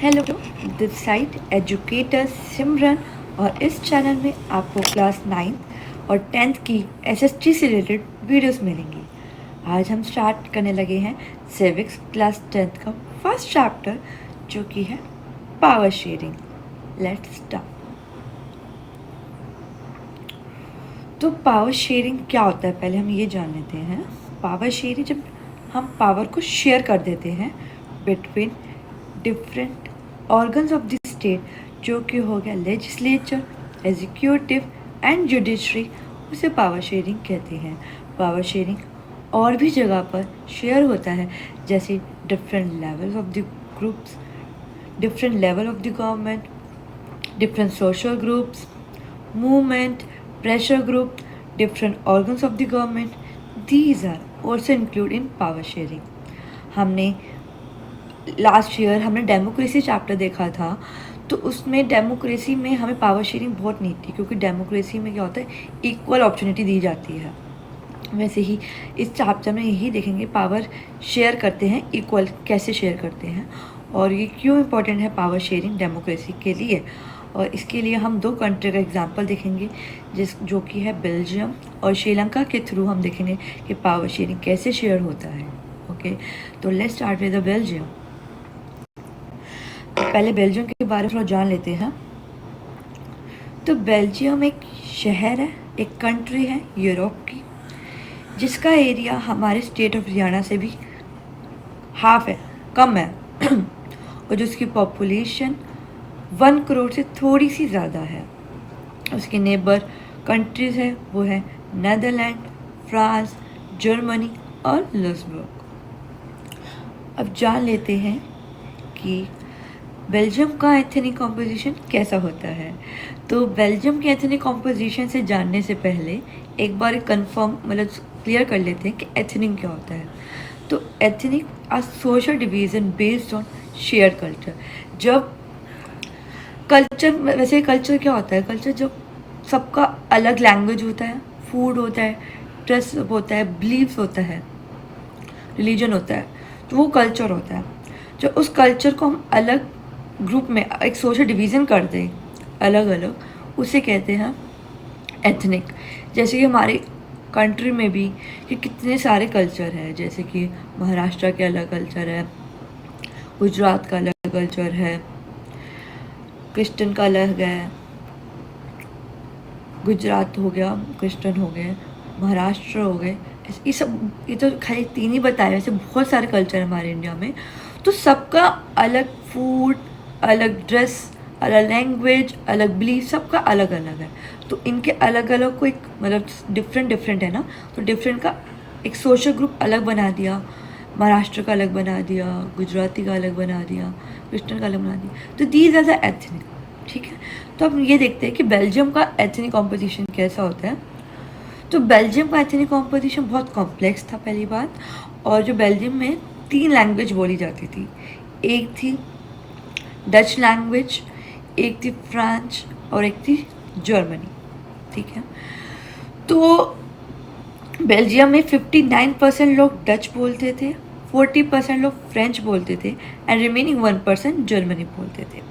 Hello, this side educator सिमरन और इस channel में आपको क्लास 9th और 10th की एसएसटी से रिलेटेड वीडियोस मिलेंगी। आज हम स्टार्ट करने लगे हैं सिविक्स क्लास 10th का फर्स्ट चैप्टर जो कि है पावर शेयरिंग। Let's start. तो पावर शेयरिंग क्या होता है पहले हम ये जान लेते हैं। पावर शेयरिंग जब हम पावर को शेयर कर देते हैं between different organs of the state, जो कि हो गया लेजिस्लेचर, एग्जीक्यूटिव एंड जुडिशरी, उसे पावर शेयरिंग कहते हैं। पावर शेयरिंग और भी जगह पर शेयर होता है, जैसे different levels of the groups, different level of the government, different social groups, movement, pressure group, different organs of the government. These are also included in power sharing. हमने last year हमने democracy chapter देखा था, तो उसमें democracy में हमें power sharing बहुत नहीं थी, क्योंकि डेमोक्रेसी में क्या होता है, इक्वल अपॉर्चुनिटी दी जाती है। वैसे ही इस चैप्टर में यही देखेंगे पावर शेयर करते हैं, इक्वल कैसे शेयर करते हैं और ये क्यों इम्पोर्टेंट है पावर शेयरिंग डेमोक्रेसी के लिए। और इसके लिए हम दो कंट्री का एग्जांपल देखेंगे, जो कि है बेल्जियम और श्रीलंका के थ्रू हम देखेंगे कि पावर शेयरिंग कैसे शेयर होता है। ओके, तो लेट्स स्टार्ट विद बेल्जियम। पहले बेल्जियम के बारे में थोड़ा जान लेते हैं। तो बेल्जियम एक शहर है, एक कंट्री है यूरोप की, जिसका एरिया हमारे स्टेट ऑफ हरियाणा से भी हाफ है, कम है और जिसकी पॉपुलेशन 1 करोड़ से थोड़ी सी ज़्यादा है। उसके नेबर कंट्रीज़ है वो है नेदरलैंड, फ्रांस, जर्मनी और लक्समबर्ग। अब जान लेते हैं कि बेल्जियम का एथनिक कॉम्पोजिशन कैसा होता है। तो बेल्जियम के एथनिक कॉम्पोजिशन से जानने से पहले एक बार कंफर्म क्लियर कर लेते हैं कि एथनिक क्या होता है। तो ethnic or social division based on share culture. जब कल्चर, वैसे कल्चर क्या होता है, कल्चर जब सबका अलग लैंग्वेज होता है, फूड होता है, ड्रेस होता है, बिलीव्स होता है, रिलीजन होता है, तो वो कल्चर होता है। जो उस कल्चर को हम अलग ग्रुप में एक सोशल डिवीज़न कर दें अलग अलग, उसे कहते हैं एथनिक। जैसे कि हमारे कंट्री में भी कि कितने सारे कल्चर हैं, जैसे कि महाराष्ट्र के अलग कल्चर है, गुजरात का अलग कल्चर है, क्रिश्चियन का अलग है, गुजरात हो गया, क्रिश्चियन हो गए, महाराष्ट्र हो गए, ये तो खाली 3 ही बताए, वैसे बहुत सारे कल्चर है हमारे इंडिया में। तो सबका अलग फूड, अलग ड्रेस, अलग लैंग्वेज, अलग बिलीफ, सबका अलग अलग है। तो इनके अलग अलग को एक डिफरेंट है ना, तो डिफरेंट का एक सोशल ग्रुप अलग बना दिया, महाराष्ट्र का अलग बना दिया, गुजराती का अलग बना दिया, क्रिश्चियन का अलग बना दिया। तो दीज आर द एथनिक। ठीक है, तो अब ये देखते हैं कि बेल्जियम का एथनिक कॉम्पोजिशन कैसा होता है। तो बेल्जियम का एथनिक कॉम्पोजिशन बहुत कॉम्प्लेक्स था पहली बात, और जो बेल्जियम में 3 लैंग्वेज बोली जाती थी। एक थी डच लैंग्वेज, एक थी फ्रेंच और एक थी जर्मनी। ठीक है, तो बेल्जियम में 59% लोग डच बोलते थे, 40% लोग फ्रेंच बोलते थे एंड रिमेनिंग 1% जर्मनी बोलते थे।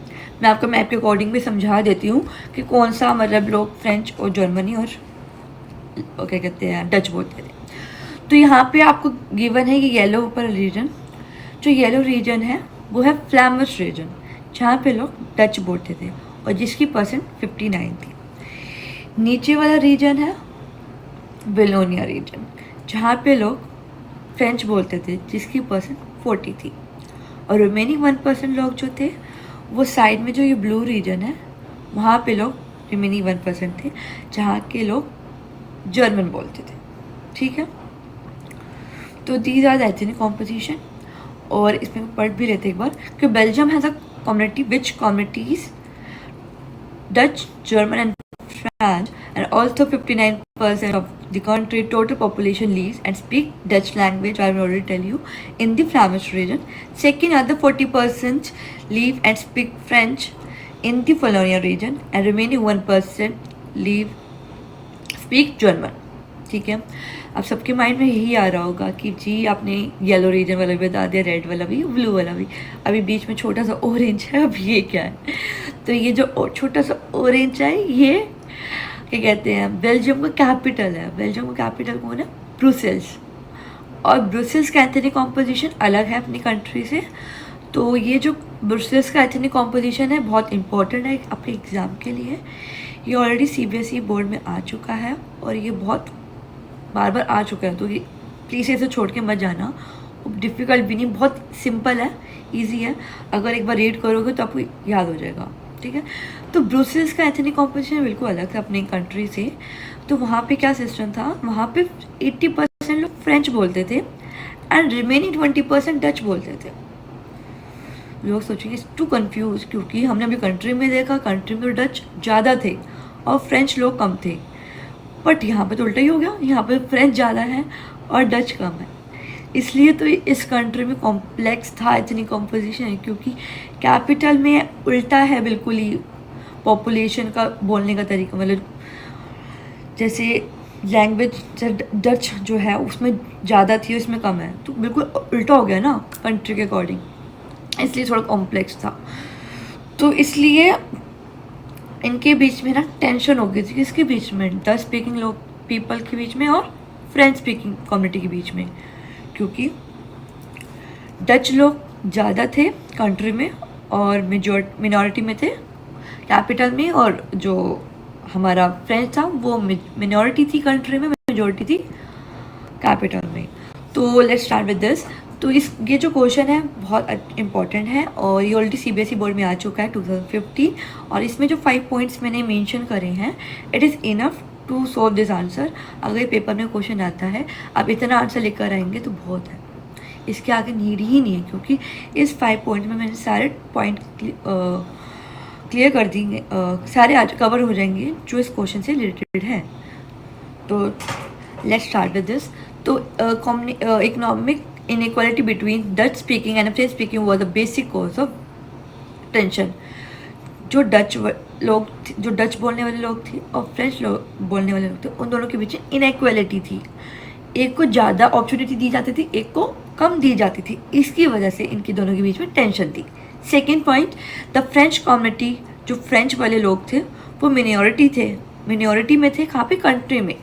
मैं आपको मैप के अकॉर्डिंग भी समझा देती हूँ कि कौन सा लोग फ्रेंच और जर्मनी और क्या कहते हैं डच बोलते थे। तो यहाँ पे आपको गिवन है कि येलो ऊपर रीजन, जो येलो रीजन है वो है फ्लैमिश रीजन, जहाँ पे लोग डच बोलते थे और जिसकी परसेंट 59 थी। नीचे वाला रीजन है वेलोनिया रीजन, जहाँ पे लोग फ्रेंच बोलते थे, जिसकी परसेंट 40 थी। और रिमेनिंग 1% लोग जो थे वो साइड में जो ये ब्लू रीजन है, वहाँ पे लोग रिमेनिंग 1% थे, जहाँ के लोग जर्मन बोलते थे। ठीक है, तो these are the ethnic composition. और इसमें पढ़ भी लेते एक बार कि Belgium has a community which communities Dutch, German and French, and also 59% of the country total population lives and speak Dutch language, I will already tell you, in the Flemish region. Second, other 40% live and speak French in the Wallonia region and remaining 1% live speak German. ठीक है, अब सबके mind में यही आ रहा होगा कि जी आपने येलो रीजन वाला भी बता दिया, रेड वाला भी, ब्लू वाला भी, अभी बीच में छोटा सा ऑरेंज है, अब ये क्या है? तो ये जो छोटा सा ऑरेंज है ये क्या कहते हैं, बेल्जियम का कैपिटल है। बेल्जियम का कैपिटल कौन है? ब्रुसेल्स। और ब्रुसेल्स का एथनिक कॉम्पोजिशन अलग है अपनी कंट्री से। तो ये जो ब्रुसेल्स का एथनिक कॉम्पोजिशन है बहुत इंपॉर्टेंट है अपने एग्ज़ाम के लिए। ये ऑलरेडी सीबीएसई बोर्ड में आ चुका है और ये बहुत बार बार आ चुका है, तो ये प्लीज़ इसे छोड़ के मत जाना। डिफ़िकल्ट भी नहीं, बहुत सिंपल है, इजी है। अगर एक बार रीड करोगे तो आपको याद हो जाएगा, ठीक है। तो ब्रुसेल्स का एथनिक कॉम्पोजिशन बिल्कुल अलग था अपनी कंट्री से। तो वहाँ पे क्या सिस्टम था, वहाँ पे 80% लोग फ्रेंच बोलते थे एंड रिमेनिंग 20% डच बोलते थे। लोग सोचेंगे टू कंफ्यूज, क्योंकि हमने अपनी कंट्री में देखा, कंट्री में डच ज़्यादा थे और फ्रेंच लोग कम थे। बट यहाँ पे तो उल्टा ही हो गया, यहाँ पे फ्रेंच ज़्यादा है और डच कम है। इसलिए तो इस कंट्री में कॉम्प्लेक्स था एथनिक कॉम्पोजिशन है, क्योंकि कैपिटल में उल्टा है बिल्कुल ही पॉपुलेशन का बोलने का तरीका। मतलब जैसे लैंग्वेज डच जो है उसमें ज़्यादा थी, उसमें कम है, तो बिल्कुल उल्टा हो गया ना कंट्री के अकॉर्डिंग। इसलिए थोड़ा कॉम्प्लेक्स था। तो इसलिए इनके बीच में ना टेंशन हो गई थी, किसके बीच में? डच स्पीकिंग लोग पीपल के बीच में और फ्रेंच स्पीकिंग कम्युनिटी के बीच में, क्योंकि डच लोग ज़्यादा थे कंट्री में और मिनॉरिटी में थे कैपिटल में, और जो हमारा फ्रेंच था वो मिनॉरिटी थी कंट्री में, मेजॉरिटी थी कैपिटल में। तो लेट्स स्टार्ट विद दिस। तो ये जो क्वेश्चन है बहुत इंपॉर्टेंट है और ये ऑलरेडी सीबीएसई बोर्ड में आ चुका है 2015, और इसमें जो 5 पॉइंट्स मैंने मेंशन करे हैं, it is enough to solve this answer. अगर पेपर में क्वेश्चन आता है, आप इतना आंसर लेकर आएंगे तो बहुत है, इसके आगे नीड ही नहीं है, क्योंकि इस 5 पॉइंट में मैंने सारे पॉइंट क्लियर कर देंगे, सारे आज कवर हो जाएंगे जो इस क्वेश्चन से रिलेटेड है। तो लेट्स स्टार्ट विद दिस। तो economic inequality between Dutch speaking and French speaking was the basic cause of tension। जो डच बोलने वाले लोग थे और फ्रेंच लोग बोलने वाले लोग थे, उन दोनों के बीच इनइक्वालिटी थी। एक को ज़्यादा अपॉर्चुनिटी दी जाती थी, एक को कम दी जाती थी, इसकी वजह से इनके दोनों के बीच में टेंशन थी। Second point, the French community, जो फ्रेंच वाले लोग थे वो मिनॉरिटी में थे कहाँ पे? कंट्री में,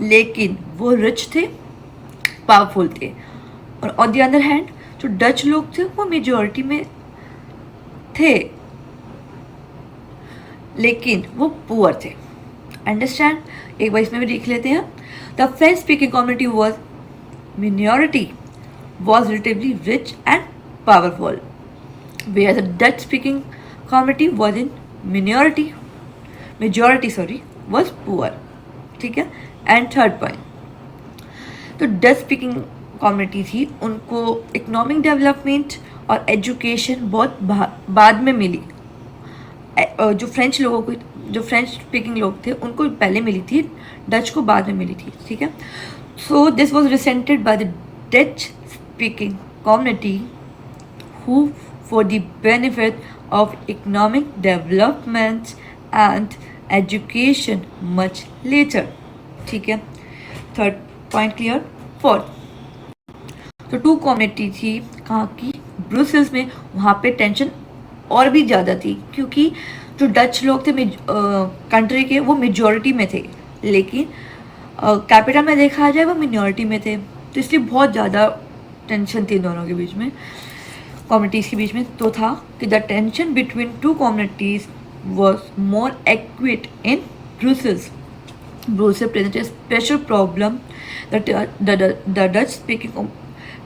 लेकिन वो रिच थे, पावरफुल थे। और ऑन द अदर हैंड जो डच लोग थे वो मेजॉरिटी में थे, लेकिन वो पुअर थे। अंडरस्टैंड? एक बार इसमें भी देख लेते हैं। The French speaking community was minority was relatively rich and powerful, where the Dutch speaking community was in majority was poor, ठीक है। एंड थर्ड पॉइंट, तो डच स्पीकिंग कम्युनिटी थी, उनको इकोनॉमिक डेवलपमेंट और एजुकेशन बहुत बाद में मिली। जो फ्रेंच स्पीकिंग लोग थे उनको पहले मिली थी, डच को बाद में मिली थी, ठीक है। So this was resented by the Dutch speaking community who for the benefit of economic development and education much later, ठीक है। Third point clear. फोर्थ, तो 2 कम्युनिटी थी कहाँ की? ब्रुसेल्स में। वहाँ पे टेंशन और भी ज़्यादा थी, क्योंकि जो डच लोग थे कंट्री के वो मेजॉरिटी में थे, लेकिन कैपिटल में देखा जाए वो मिनॉरिटी में थे। तो इसलिए बहुत ज़्यादा टेंशन थी दोनों के बीच में, कम्युनिटीज़ के बीच में। तो था कि the tension between 2 communities was more acute in Brussels. Brussels presents a special problem that the Dutch speaking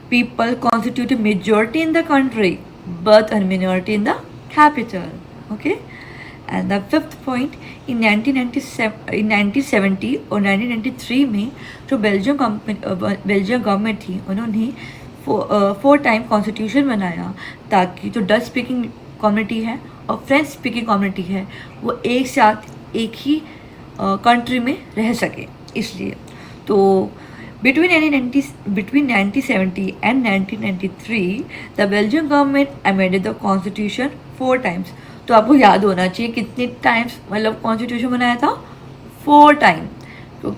people constitute a majority in the country but a minority in the capital, okay. And the fifth point, in 1970 और 1993 में जो Belgium government थी, उन्होंने 4 time constitution बनाया ताकि जो Dutch speaking community है और फ्रेंच स्पीकिंग कम्युनिटी है वो एक साथ एक ही कंट्री में रह सके। इसलिए तो between 1970 and 1993 the Belgium government amended the constitution 4 times. तो आपको याद होना चाहिए कितने टाइम्स मतलब कॉन्स्टिट्यूशन बनाया था, 4 टाइम। तो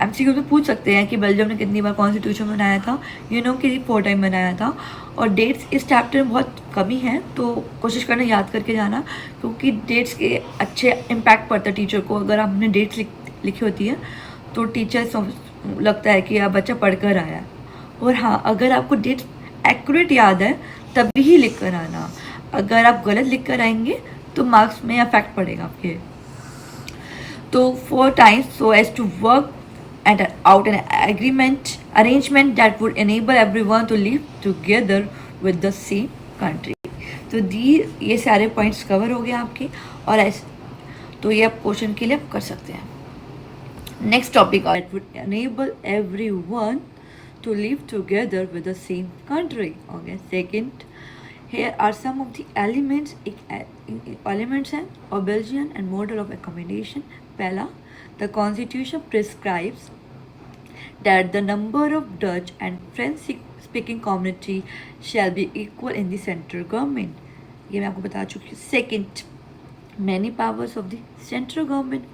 MCQ में पूछ सकते हैं कि बेल्जियम ने कितनी बार कॉन्स्टिट्यूशन बनाया था, कि 4 टाइम बनाया था। और डेट्स इस चैप्टर में बहुत कमी है, तो कोशिश करना याद करके जाना, क्योंकि डेट्स के अच्छे इम्पैक्ट पड़ता है टीचर को। अगर आपने डेट्स लिखी होती है तो टीचर लगता है कि आप बच्चा पढ़ कर आया। और हाँ, अगर आपको डेट्स एक्यूरेट याद है तभी ही लिख कर आना। अगर आप गलत लिख कर आएंगे तो मार्क्स में अफेक्ट पड़ेगा आपके। तो 4 times so as to work and out an arrangement that would enable everyone to live together with the same country। तो ये सारे पॉइंट्स कवर हो गए आपके। और ऐसे तो ये आप क्वेश्चन के लिए आप कर सकते हैं। Next topic, that would enable everyone to live together with the same country। Okay, second, here are some of the elements हैं of Belgian and model of accommodation। पहला, the constitution prescribes that the number of Dutch and French speaking community shall be equal in the central government। ये मैं आपको बता चुकी हूँ। Second, many powers of the central government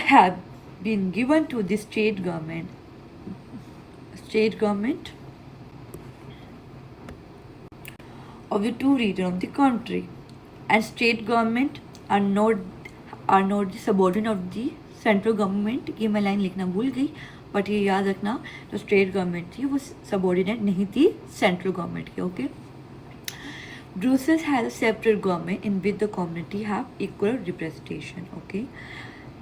have been given to the state government of the two regions of the country, and state government are not the subordinate of the central government। ये मैं line लिखना भूल गई, but ये याद रखना, जो state government थी वो सबॉर्डिनेट नहीं थी सेंट्रल गवर्नमेंट की। Okay, Brussels has a separate government in which the community have equal representation। Okay,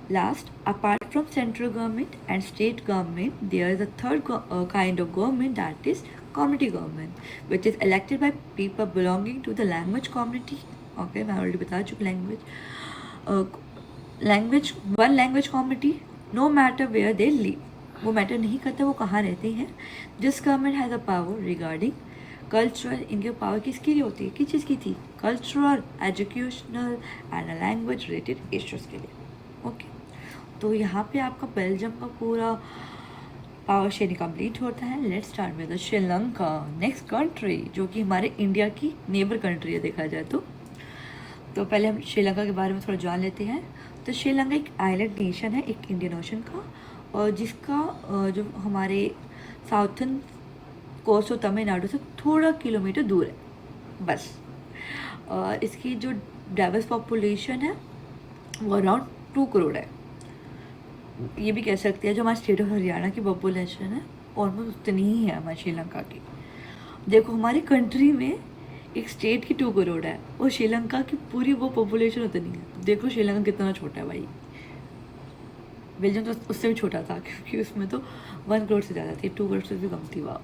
last, apart from central government and state government, there is a third kind of government, that is community government, which is elected by people belonging to the language community। Okay, मैं already बता चुकी language one language community, no matter where they live, वो matter नहीं करता वो कहाँ रहते हैं। This government has a power regarding cultural, इनके पावर किसके लिए होती है, किस चीज़ की थी, cultural, educational and language related issues के लिए। ओके, तो यहाँ पे आपका बेल्जियम का पूरा पावर शेयरिंग कंप्लीट होता है। Let's start with Sri Lanka, next country, जो कि हमारे इंडिया की नेबर कंट्री है देखा जाए तो पहले हम श्रीलंका के बारे में थोड़ा जान लेते हैं। तो श्रीलंका एक आइलैंड नेशन है, एक इंडियन ओशन का, और जिसका जो हमारे साउथर्न कोस्ट ऑफ तमिलनाडु से थोड़ा किलोमीटर दूर है बस। और इसकी जो डाइवर्स पॉपुलेशन है वो अराउंड 2 करोड़ है। ये भी कह सकते हैं जो हमारे स्टेट ऑफ हरियाणा की पॉपुलेशन है ऑलमोस्ट उतनी ही है हमारी श्रीलंका की। देखो, हमारी कंट्री में एक स्टेट की 2 करोड़ है और श्रीलंका की पूरी वो पॉपुलेशन उतनी है। देखो श्रीलंका कितना छोटा है भाई। बेल्जियम तो उससे भी छोटा था, क्योंकि उसमें तो 1 करोड़ से ज़्यादा थी, 2 करोड़ से भी कम थी। वाह।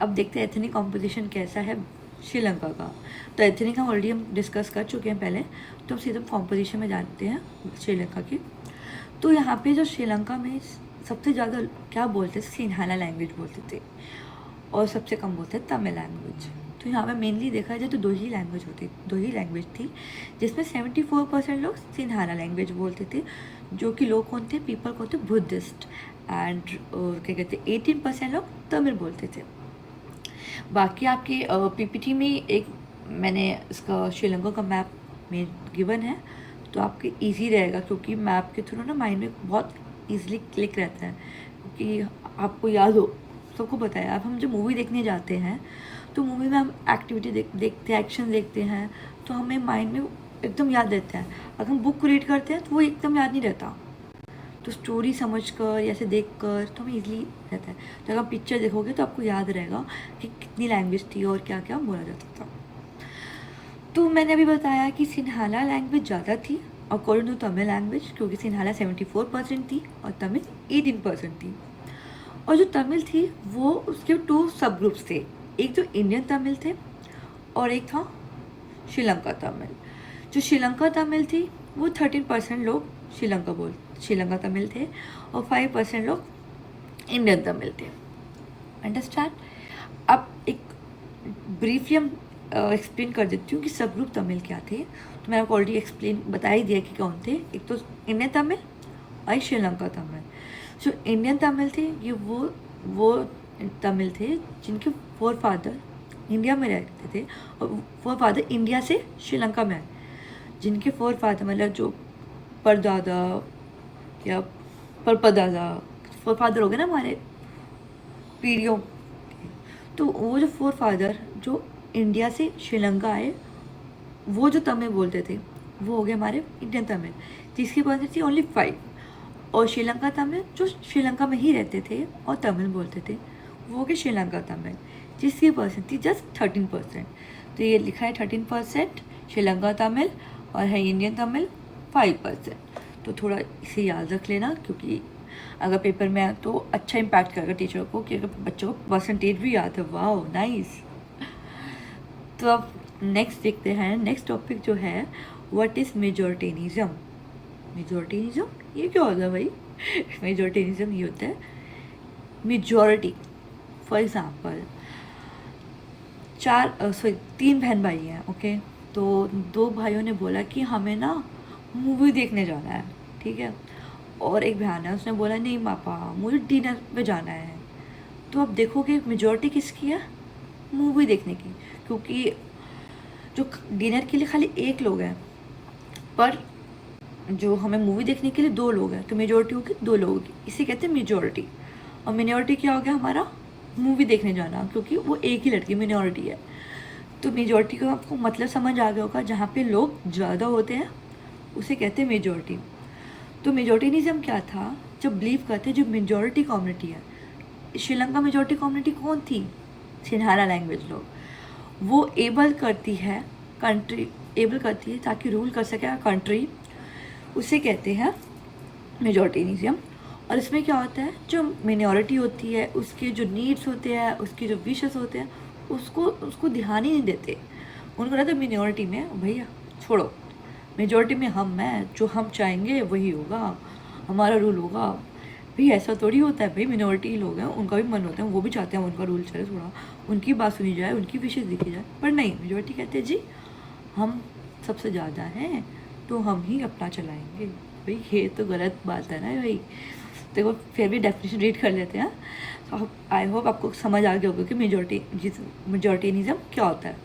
अब देखते हैं एथनिक कॉम्पोजिशन कैसा है श्रीलंका का। तो एथनिक हम ऑलरेडी डिस्कस कर चुके हैं पहले, तो हम सीधे कॉम्पोजिशन में जानते हैं श्रीलंका की। तो यहाँ पे जो श्रीलंका में सबसे ज़्यादा क्या बोलते थे, सिन्हाला लैंग्वेज बोलते थे, और सबसे कम बोलते थे तमिल लैंग्वेज। तो यहाँ पे मेनली देखा जाए तो दो ही लैंग्वेज थी, जिसमें 74% लोग सिन्हाला लैंग्वेज बोलते थे, जो कि लोग कौन थे, पीपल कौन थे, बुद्धिस्ट, एंड क्या कहते हैं 18% लोग तमिल बोलते थे। बाकी आपके पीपीटी में एक मैंने इसका श्रीलंका का मैप में गिवन है, तो आपके इजी रहेगा, क्योंकि मैप के थ्रू ना माइंड में बहुत ईजिली क्लिक रहता है, क्योंकि आपको याद हो, सबको पता है। अब हम जब मूवी देखने जाते हैं तो मूवी में हम एक्टिविटी देखते हैं, एक्शन देखते हैं, तो हमें माइंड में एकदम याद रहता है। अगर हम बुक रीड करते हैं तो वो एकदम याद नहीं रहता, तो स्टोरी समझकर या ऐसे देखकर तो हमें ईजिली रहता है। तो अगर पिक्चर देखोगे तो आपको याद रहेगा कि कितनी लैंग्वेज थी और क्या क्या बोला जाता था। तो मैंने अभी बताया कि सिन्हाला लैंग्वेज ज़्यादा थी अकॉर्डिंग टू तमिल लैंग्वेज, क्योंकि सिन्हाला 74% थी और तमिल 18% थी। और जो तमिल थी वो उसके 2 सब ग्रुप्स थे, एक तो इंडियन तमिल थे और एक था श्रीलंका तमिल। जो श्रीलंका तमिल थी वो 13% लोग श्रीलंका तमिल थे और 5% लोग इंडियन तमिल थे। अंडरस्टैंड। अब एक ब्रीफली हम एक्सप्लेन कर देती हूँ कि सब ग्रुप तमिल क्या थे। तो मैंने आपको ऑलरेडी बता ही दिया कि कौन थे, एक तो इंडियन तमिल और श्रीलंका तमिल। जो इंडियन तमिल थे ये वो तमिल थे जिनके 4 फादर इंडिया में रहते थे और 4 फादर इंडिया से श्रीलंका में आए, जिनके 4 फादर मतलब जो परदादा या परपदादा फोर फादर हो गए ना हमारे पीढ़ियों के। तो वो जो फोर फादर जो इंडिया से श्रीलंका आए, वो जो तमिल बोलते थे वो हो गए हमारे इंडियन तमिल, जिसकी परसेंटेज थी ओनली 5। और श्रीलंका तमिल जो श्रीलंका में ही रहते थे और तमिल बोलते थे वो हो गए श्रीलंका तमिल, जिसकी परसेंट थी जस्ट 13%। तो ये लिखा है 13% श्रीलंका तमिल और है इंडियन तमिल 5%। तो थोड़ा इसे याद रख लेना, क्योंकि अगर पेपर में आए तो अच्छा इम्पैक्ट करेगा टीचर को कि अगर बच्चों को परसेंटेज भी याद है। वाह नाइस। तो अब नेक्स्ट देखते हैं, नेक्स्ट टॉपिक जो है व्हाट इज़ मेजोरिटेनिज्म। मेजोरिटेनिज्म ये क्या होता है भाई? मेजोरिटेनिज्म ये होता है मेजॉरिटी। फॉर एग्जांपल तीन बहन भाई हैं, ओके। तो दो भाइयों ने बोला कि हमें ना मूवी देखने जाना है, ठीक है। और एक बहन है उसने बोला नहीं पापा मुझे डिनर पे जाना है। तो अब देखोगे मेजॉरिटी किसकी है? मूवी देखने की, क्योंकि जो डिनर के लिए खाली एक लोग हैं पर जो हमें मूवी देखने के लिए दो लोग हैं, तो मेजॉरिटी होगी दो लोगों की, इसे कहते हैं मेजॉरिटी। और मिनॉरिटी क्या हो गया हमारा? मूवी देखने जाना, क्योंकि वो एक ही लड़की मिनॉरिटी है। तो मेजॉरिटी का आपको मतलब समझ आ गया होगा, जहाँ पे लोग ज़्यादा होते हैं उसे कहते हैं मेजॉरिटी। तो मेजॉरिटेनिज्म क्या था? जब बिलीव करते जो मेजॉरिटी कम्युनिटी है, श्रीलंका मेजॉरिटी कम्युनिटी कौन थी? सिन्हाला लैंग्वेज लोग। वो एबल करती है ताकि रूल कर सके कंट्री, उसे कहते हैं मेजॉरिटेनिज्म। और इसमें क्या होता है, जो मिनॉरिटी होती है उसके जो नीड्स होते हैं, उसके जो विशेस होते हैं, उसको ध्यान ही नहीं देते। उनको रहता है मिनॉरिटी में भैया छोड़ो, मेजॉरिटी में हम हैं, जो हम चाहेंगे वही होगा, हमारा रूल होगा। भाई ऐसा थोड़ी होता है भाई, मिनॉरिटी लोग हैं उनका भी मन होता है, वो भी चाहते हैं उनका रूल चले, थोड़ा उनकी बात सुनी जाए, उनकी विशेष देखी जाए। पर नहीं, मेजॉरिटी कहते हैं जी हम सबसे ज़्यादा हैं तो हम ही अपना चलाएंगे। भाई ये तो गलत बात है ना भाई। देखो फिर भी डेफिनेशन रीड कर लेते हैं। तो आई होप आपको समझ आ गया होगा कि मेजॉरिटेनिज्म क्या होता है।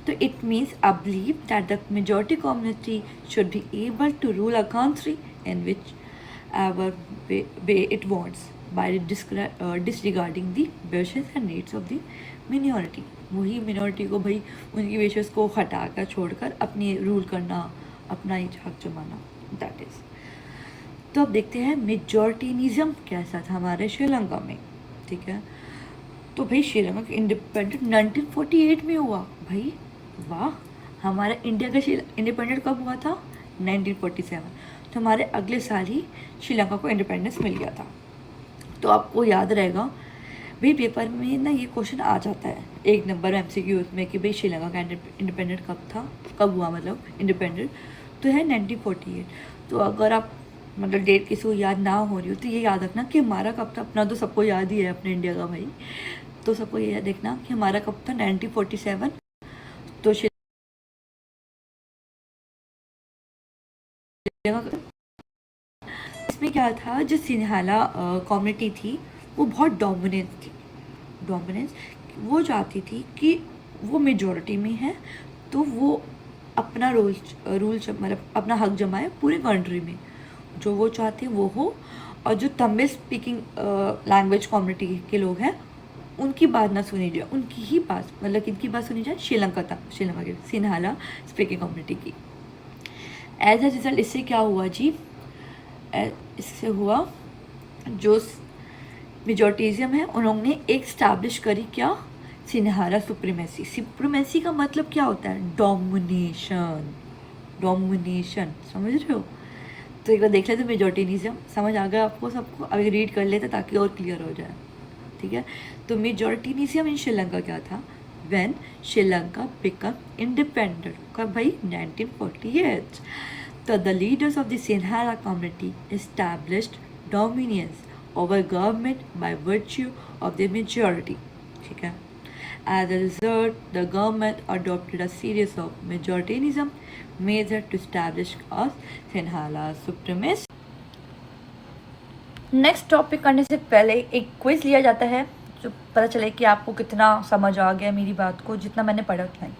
तो it means I believe that the majority community should be able to rule a country in which ever way it wants by disregarding the wishes and needs of the minority. वही मिनॉरिटी को भाई उनकी wishes को हटाकर छोड़कर अपनी rule करना, अपना ही हक जमाना, दैट इज़। तो अब देखते हैं मेजॉरिटेनिज्म कैसा था हमारे श्रीलंका में, ठीक है। तो भाई श्रीलंका का इंडिपेंडेंट 1948 में हुआ। भाई वाह, हमारा इंडिया का इंडिपेंडेंट कब हुआ था? 1947। तो हमारे अगले साल ही श्रीलंका को इंडिपेंडेंस मिल गया था। तो आपको याद रहेगा भाई, पेपर में ना ये क्वेश्चन आ जाता है 1 नंबर MCQ में कि भाई श्रीलंका का इंडिपेंडेंट कब था, कब हुआ मतलब इंडिपेंडेंट, तो है 1948। तो अगर आप मतलब डेट किसी को याद ना हो रही हो तो ये याद रखना कि हमारा कब था। अपना तो सबको याद ही है अपने इंडिया का भाई, तो सबको ये देखना कि हमारा कब था 1947। तो इसमें क्या था, जो सिन्हाला कम्युनिटी थी वो बहुत डोमिनेंस थी। डोमिनेंस वो चाहती थी कि वो मेजॉरिटी में है तो वो अपना रूल मतलब अपना हक जमाए पूरे कंट्री में, जो वो चाहते हैं वो हो। और जो तमिल स्पीकिंग लैंग्वेज कम्युनिटी के लोग हैं उनकी बात ना सुनी जाए, उनकी ही बात मतलब किनकी बात सुनी जाए? श्रीलंका के सिन्हाला स्पीकिंग कम्युनिटी की। एज अ रिजल्ट इससे क्या हुआ जी? इससे हुआ जो मेजॉरिटिज्म है उन्होंने एक स्टैब्लिश करी, क्या? सिन्हाला सुप्रीमेसी। सुप्रीमेसी का मतलब क्या होता है? डोमिनेशन। डोमिनेशन, समझ रहे हो? तो एक बार देख लेते मेजॉरिटेनिज्म, समझ आ गया आपको सबको? अभी रीड कर लेते ताकि और क्लियर हो जाए, ठीक है। तो मेजॉरिटेनिज्म इन श्रीलंका क्या था? व्हेन श्रीलंका बिकम इंडिपेंडेंट, कब भाई? 1948। तो the leaders of the Sinhala community established dominions over government by virtue of their majority, ठीक है। As a result, the government adopted a series of majoritarianism measures to establish a Sinhala supremacy. Next topic करने से पहले एक quiz लिया जाता है जो पता चले कि आपको कितना समझ आ गया मेरी बात को। जितना मैंने पढ़ा उतना ही,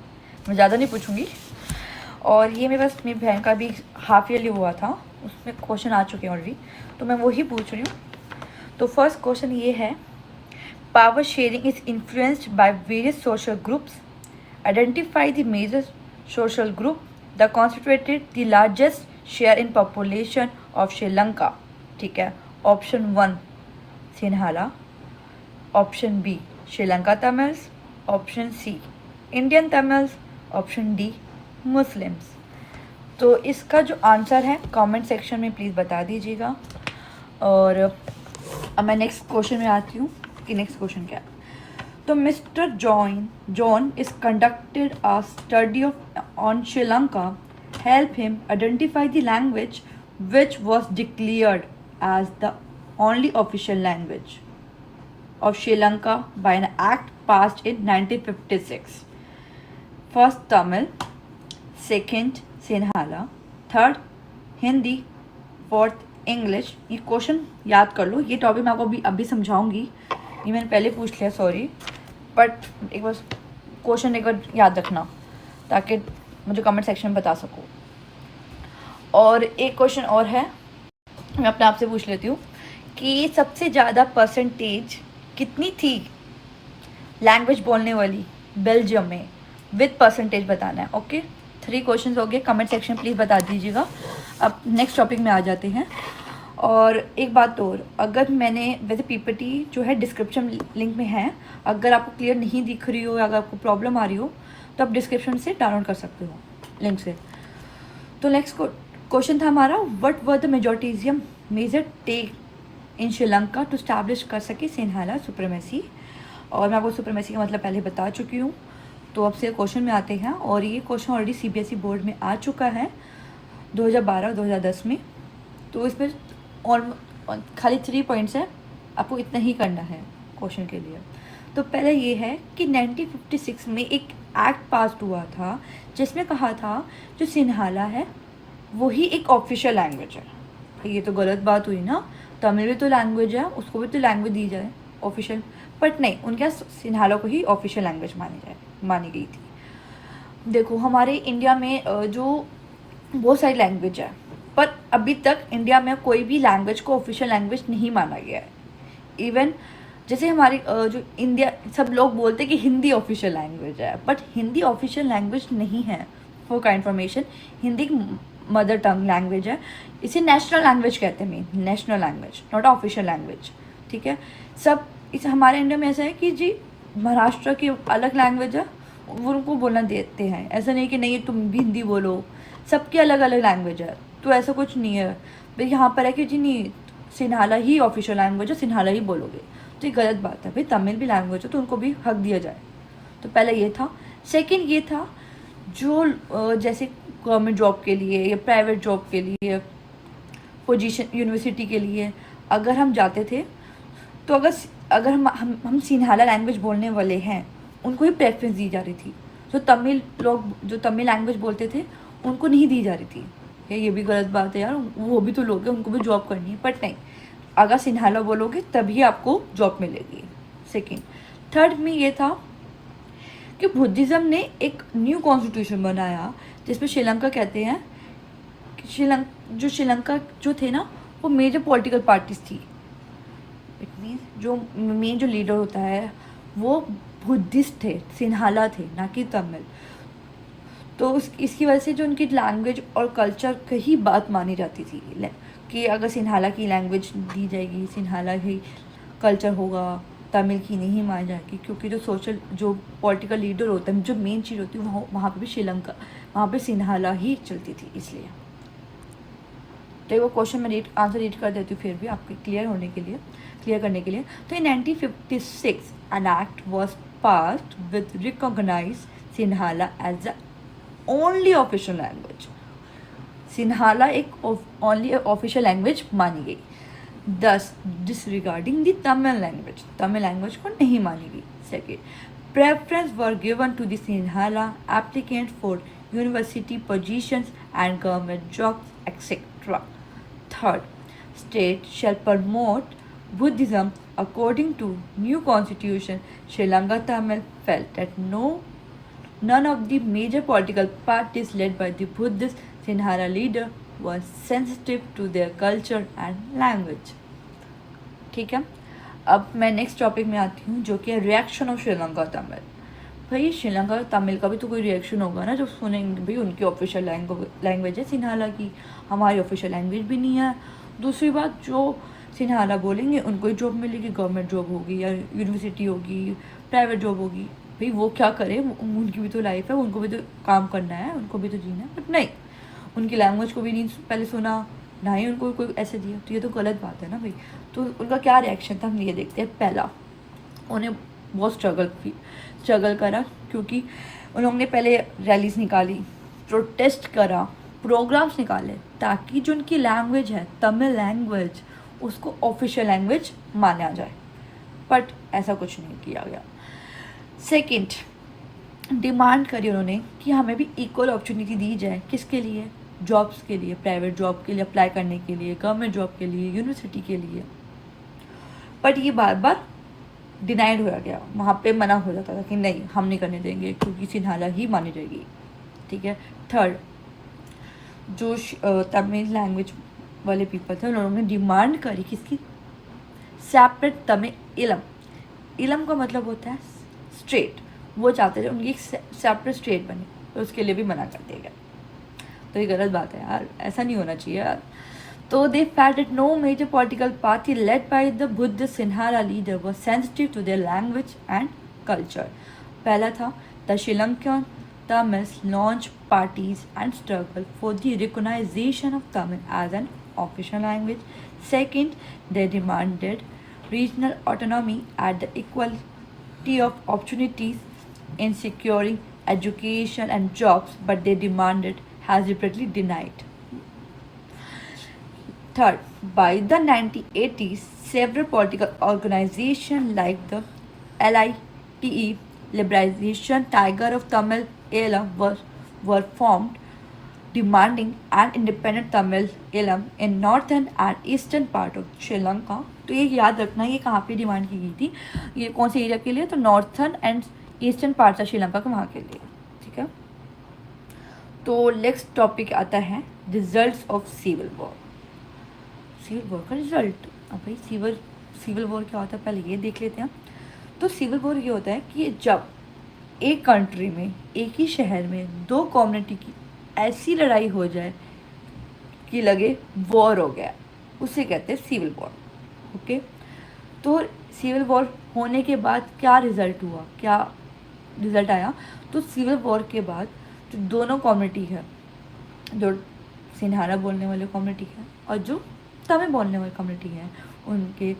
मैं ज़्यादा नहीं पूछूंगी। और ये मेरे पास मेरी बहन का भी हाफ ईयरली हुआ था, उसमें क्वेश्चन आ चुके हैं ऑलरेडी, तो मैं वही पूछ रही हूँ। तो फर्स्ट क्वेश्चन ये है, power sharing is influenced by various social groups, identify the major social group the constituted the largest share in population of Sri Lanka. ठीक है, option 1 Sinhala, option B Sri Lanka Tamils, option C Indian Tamils, option D Muslims. तो इसका जो answer है comment section में please बता दीजिएगा। और अब मैं नेक्स्ट क्वेश्चन में आती हूँ कि नेक्स्ट क्वेश्चन क्या है। तो Mister John is conducted a study on Sri Lanka, help him identify the language which was declared as the only official language of Sri Lanka by an act passed in 1956. First Tamil, second Sinhala, third Hindi, fourth English। ये question याद कर लो, ये topic मैं आपको अभी समझाऊंगी, ये मैंने पहले पूछ लिया सॉरी, बट एक बार क्वेश्चन एक बार याद रखना ताकि मुझे कमेंट सेक्शन में बता सको। और एक क्वेश्चन और है, मैं अपने आप से पूछ लेती हूँ कि सबसे ज़्यादा परसेंटेज कितनी थी लैंग्वेज बोलने वाली बेल्जियम में, विद परसेंटेज बताना है। ओके, 3 क्वेश्चन हो गए, कमेंट सेक्शन प्लीज़ बता दीजिएगा। अब नेक्स्ट टॉपिक में आ जाते हैं। और एक बात और, अगर मैंने वैसे पीपीटी जो है डिस्क्रिप्शन लिंक में है, अगर आपको क्लियर नहीं दिख रही हो या अगर आपको प्रॉब्लम आ रही हो तो आप डिस्क्रिप्शन से डाउनलोड कर सकते हो लिंक से। तो नेक्स्ट क्वेश्चन था हमारा, what were the majoritism major take in Sri Lanka to establish कर सके सिन्हाला सुप्रीमेसी। और मैं आपको सुप्रीमेसी का मतलब पहले बता चुकी हूँ। तो अब से क्वेश्चन में आते हैं, और ये क्वेश्चन ऑलरेडी सीबीएसई बोर्ड में आ चुका है 2012-2010 में। तो इसमें और खाली 3 पॉइंट्स है, आपको इतना ही करना है क्वेश्चन के लिए। तो पहले ये है कि 1956 में एक एक्ट पास हुआ था जिसमें कहा था जो सिन्हाला है वही एक ऑफिशियल लैंग्वेज है। ये तो गलत बात हुई ना, तमिल भी तो लैंग्वेज है, उसको भी तो लैंग्वेज दी जाए ऑफिशियल, बट नहीं, उनके यहाँ सिन्हाला को ही ऑफिशियल लैंग्वेज मानी गई थी। देखो हमारे इंडिया में जो बहुत सारी लैंग्वेज है, पर अभी तक इंडिया में कोई भी लैंग्वेज को ऑफिशियल लैंग्वेज नहीं माना गया है। इवन जैसे हमारी जो इंडिया, सब लोग बोलते हैं कि हिंदी ऑफिशियल लैंग्वेज है, बट हिंदी ऑफिशियल लैंग्वेज नहीं है। फॉर का information, Hindi mother tongue language है, इसे नेशनल लैंग्वेज कहते हैं, main national language, not official language. ठीक है, सब इस हमारे इंडिया में ऐसा है कि जी महाराष्ट्र की अलग लैंग्वेज है, वो उनको बोलना देते हैं, ऐसा नहीं कि नहीं तुम भी हिंदी बोलो, सबकी अलग अलग लैंग्वेज है। तो ऐसा कुछ नहीं है भाई, यहाँ पर है कि जी नहीं सिन्हाला ही ऑफिशियल लैंग्वेज है, सिन्हाला ही बोलोगे, तो ये गलत बात है। भाई तमिल भी लैंग्वेज है तो उनको भी हक दिया जाए। तो पहले ये था। सेकेंड ये था जो जैसे गवर्नमेंट जॉब के लिए या प्राइवेट जॉब के लिए, पोजीशन यूनिवर्सिटी के लिए अगर हम जाते थे, तो अगर हम सिन्हाला लैंग्वेज बोलने वाले हैं उनको ही प्रेफरेंस दी जा रही थी। जो तमिल लोग जो तमिल लैंग्वेज बोलते थे उनको नहीं दी जा रही थी। ये भी गलत बात है यार, वो भी तो लोग हैं, उनको भी जॉब करनी है, बट नहीं, अगर सिन्हाला बोलोगे तभी आपको जॉब मिलेगी। सेकेंड। थर्ड में ये था कि बुद्धिज़्म ने एक न्यू कॉन्स्टिट्यूशन बनाया जिसमें श्रीलंका कहते हैं कि श्रीलंका जो थे ना वो मेजर पॉलिटिकल पार्टीज थी। इट मीन्स जो मेन जो लीडर होता है वो बुद्धिस्ट थे, सिन्हाला थे, ना कि तमिल। तो इसकी वजह से जो उनकी लैंग्वेज और कल्चर की ही बात मानी जाती थी कि अगर सिन्हाला की लैंग्वेज दी जाएगी, सिन्हाला ही कल्चर होगा, तमिल की नहीं मानी जाएगी, क्योंकि जो पॉलिटिकल लीडर होता है, जो मेन चीज़ होती है वहाँ पे भी श्रीलंका, वहाँ पे सिन्हाला ही चलती थी। इसलिए तो वो क्वेश्चन मैं आंसर रीड कर देती हूँ फिर भी आपके क्लियर करने के लिए। तो in 1956 an act was passed with recognise Sinhala as the only official language. Sinhala एक ओनली ऑफिशियल लैंग्वेज मानी गई। Thus, disregarding the Tamil language को नहीं मानी गई। Second, preference were given to the Sinhala applicant for university positions and government jobs, etc. Third, state shall promote Buddhism according to new constitution. Sri Lanka Tamil felt that none of the major political parties led by the Buddhist Sinhala leader were sensitive to their culture and language. ठीक है, अब मैं next topic में आती हूँ जो कि है रिएक्शन ऑफ श्रीलंका तमिल। भाई श्रीलंका तमिल का भी तो कोई रिएक्शन होगा ना, जब सुनेंगे भाई उनकी ऑफिशियल लैंग्वेज है सिन्हाला की, हमारी ऑफिशियल लैंग्वेज भी नहीं है। दूसरी बात, जो सिन्हाला बोलेंगे उनको ही जॉब मिलेगी, गवर्नमेंट जॉब होगी या यूनिवर्सिटी होगी, प्राइवेट जॉब होगी। भाई वो क्या करे, उनकी भी तो लाइफ है, उनको भी तो काम करना है, उनको भी तो जीना है। बट नहीं, उनकी लैंग्वेज को भी नहीं पहले सुना, ना ही उनको कोई ऐसे दिया, तो ये तो गलत बात है ना भाई। तो उनका क्या रिएक्शन था हम ये देखते हैं। पहला, उन्हें बहुत स्ट्रगल करा, क्योंकि उन्होंने पहले रैलीज निकाली, प्रोटेस्ट करा, प्रोग्राम्स निकाले, ताकि जो उनकी लैंग्वेज है तमिल लैंग्वेज उसको ऑफिशियल लैंग्वेज माना जाए। बट ऐसा कुछ नहीं किया गया। सेकंड, डिमांड करी उन्होंने कि हमें भी इक्वल अपॉर्चुनिटी दी जाए। किसके लिए? जॉब्स के लिए, प्राइवेट जॉब के लिए अप्लाई करने के लिए, गवर्नमेंट जॉब के लिए, यूनिवर्सिटी के लिए। बट ये बार बार डिनाइड हो गया, वहाँ पे मना हो जाता था कि नहीं हम नहीं करने देंगे, क्योंकि सिन्हाला ही मानी जाएगी। ठीक है। थर्ड, जो तमिल लैंग्वेज वाले पीपल थे उन्होंने डिमांड करी किसकी? सेपरेट तमिल इलम। इलम का मतलब होता है स्टेट। वो चाहते थे उनकी एक सेपरेट स्टेट बने, तो उसके लिए भी मना कर दिया गया। तो ये गलत बात है यार, ऐसा नहीं होना चाहिए यार। तो they felt that no major political party led by the Buddhist Sinhala leader was sensitive to their language and culture. पहला था, the Sri Lankan Tamils launched parties and struggled for the recognition of Tamil as an official language. Second, they demanded regional autonomy at the equality of opportunities in securing education and jobs, but they demanded has repeatedly denied. Third, by the 1980s, several political organizations like the LITE, Liberalization Tiger of Tamil Elam, were formed, demanding an independent Tamil Elam in northern and eastern part of Sri Lanka. तो ये याद रखना, ये कहाँ पे demand की गई थी, ये कौन से एरिया के लिए? तो northern and eastern part of Sri Lanka के वहाँ के लिए। ठीक है। तो नेक्स्ट टॉपिक आता है results of civil war. Civil war का रिजल्ट। अब भाई सिविल वॉर क्या होता है पहले ये देख लेते हैं। तो सिविल वॉर ये होता है कि जब एक कंट्री में, एक ही शहर में दो कम्युनिटी की ऐसी लड़ाई हो जाए कि लगे वॉर हो गया, उसे कहते हैं सिविल वॉर। ओके। तो सिविल वॉर होने के बाद क्या रिज़ल्ट हुआ, क्या रिज़ल्ट आया? तो सिविल वॉर के बाद जो दोनों कम्युनिटी है, जो सिन्हाला बोलने वाले कम्युनिटी है और जो तमिल बोलने वाली कम्युनिटी है, उनके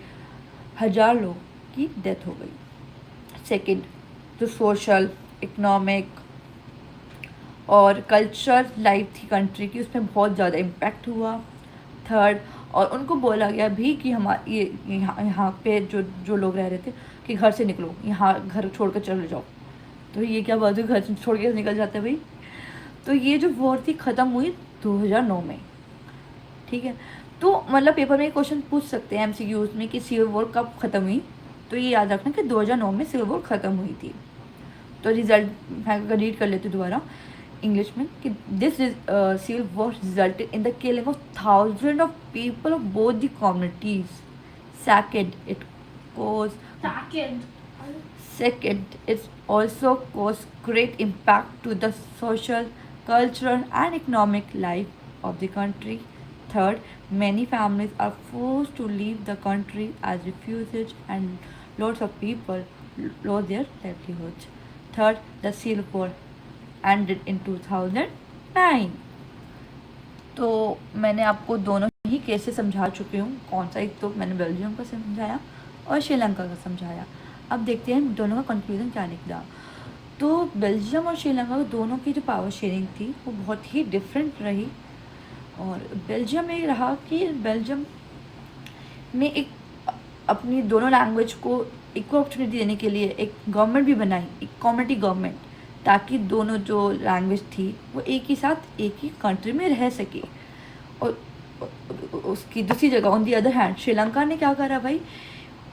1000 लोग की डेथ हो गई। सेकंड, जो सोशल, इकोनॉमिक और कल्चर लाइफ थी कंट्री की, उसमें बहुत ज़्यादा इम्पैक्ट हुआ। थर्ड, और उनको बोला गया भी कि हमारे यहाँ पे जो लोग रह रहे थे कि घर से निकलो, यहाँ घर छोड़ कर चले जाओ। तो ये क्या बात है, घर से छोड़ के निकल जाते हैं भाई। तो ये जो वॉर थी ख़त्म हुई 2009 में। ठीक है। तो मतलब पेपर में क्वेश्चन पूछ सकते हैं MCQs में कि सिविल वॉर कब ख़त्म हुई, तो ये याद रखना कि 2009 में सिविल वॉर ख़त्म हुई थी। तो रिजल्ट मैं रीड कर लेती हूँ दोबारा इंग्लिश में कि this civil war resulted in the killing of thousand of people of both the communities. Second, it also caused great impact to the social, cultural, and economic life of the country. Third, many families are forced to leave the country as refugees, and lots of people lost their livelihoods. Third, the Civil War ended in 2009. तो मैंने आपको दोनों ही cases समझा चुकी हूँ। कौन सा? एक तो मैंने बेल्जियम का समझाया और श्रीलंका का समझाया। अब देखते हैं दोनों का कंक्लूजन क्या निकला। तो बेल्जियम और श्रीलंका दोनों की जो पावर शेयरिंग थी वो बहुत ही डिफरेंट रही। और बेल्जियम में रहा कि बेल्जियम ने एक अपनी दोनों लैंग्वेज को इक्वल अपॉर्चुनिटी देने के लिए एक गवर्नमेंट भी बनाई, एक कम्युनिटी गवर्नमेंट, ताकि दोनों जो लैंग्वेज थी वो एक ही साथ एक ही कंट्री में रह सके। और उसकी दूसरी जगह on the other hand Sri Lanka ने क्या करा भाई,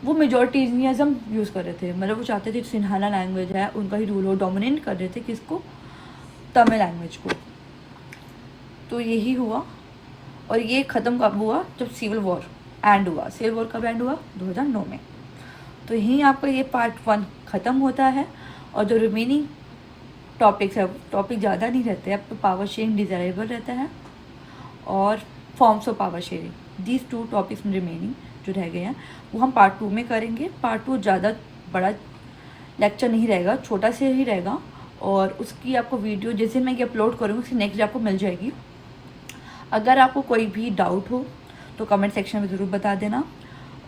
वो मेजोरिटीनिज्म यूज़ कर रहे थे। मतलब वो चाहते थे सिन्हाला लैंग्वेज है उनका ही रूल हो, डोमिनेट कर रहे थे किसको? तमिल लैंग्वेज को। तो यही हुआ और ये ख़त्म कब हुआ, जब सिविल वॉर एंड हुआ। सिविल वॉर कब एंड हुआ, 2009 में। तो यहीं आपका ये पार्ट 1 ख़त्म होता है, और जो रिमेनिंग टॉपिक्स है, टॉपिक ज़्यादा नहीं रहते, अब तो पावर शेयरिंग डिज़ायरेबल रहता है और forms of power sharing, these 2 topics में रिमेनिंग जो रह गए हैं वो हम पार्ट 2 में करेंगे। पार्ट 2 ज़्यादा बड़ा लेक्चर नहीं रहेगा, छोटा से ही रहेगा, और उसकी आपको वीडियो जैसे मैं ये अपलोड करूँगी उसकी नेक्स्ट डे आपको मिल जाएगी। अगर आपको कोई भी डाउट हो तो कमेंट सेक्शन में ज़रूर बता देना,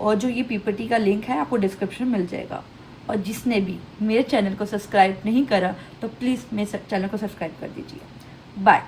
और जो ये पीपीटी का लिंक है आपको डिस्क्रिप्शन में मिल जाएगा। और जिसने भी मेरे चैनल को सब्सक्राइब नहीं करा तो प्लीज़ मेरे चैनल को सब्सक्राइब कर दीजिए। बाय।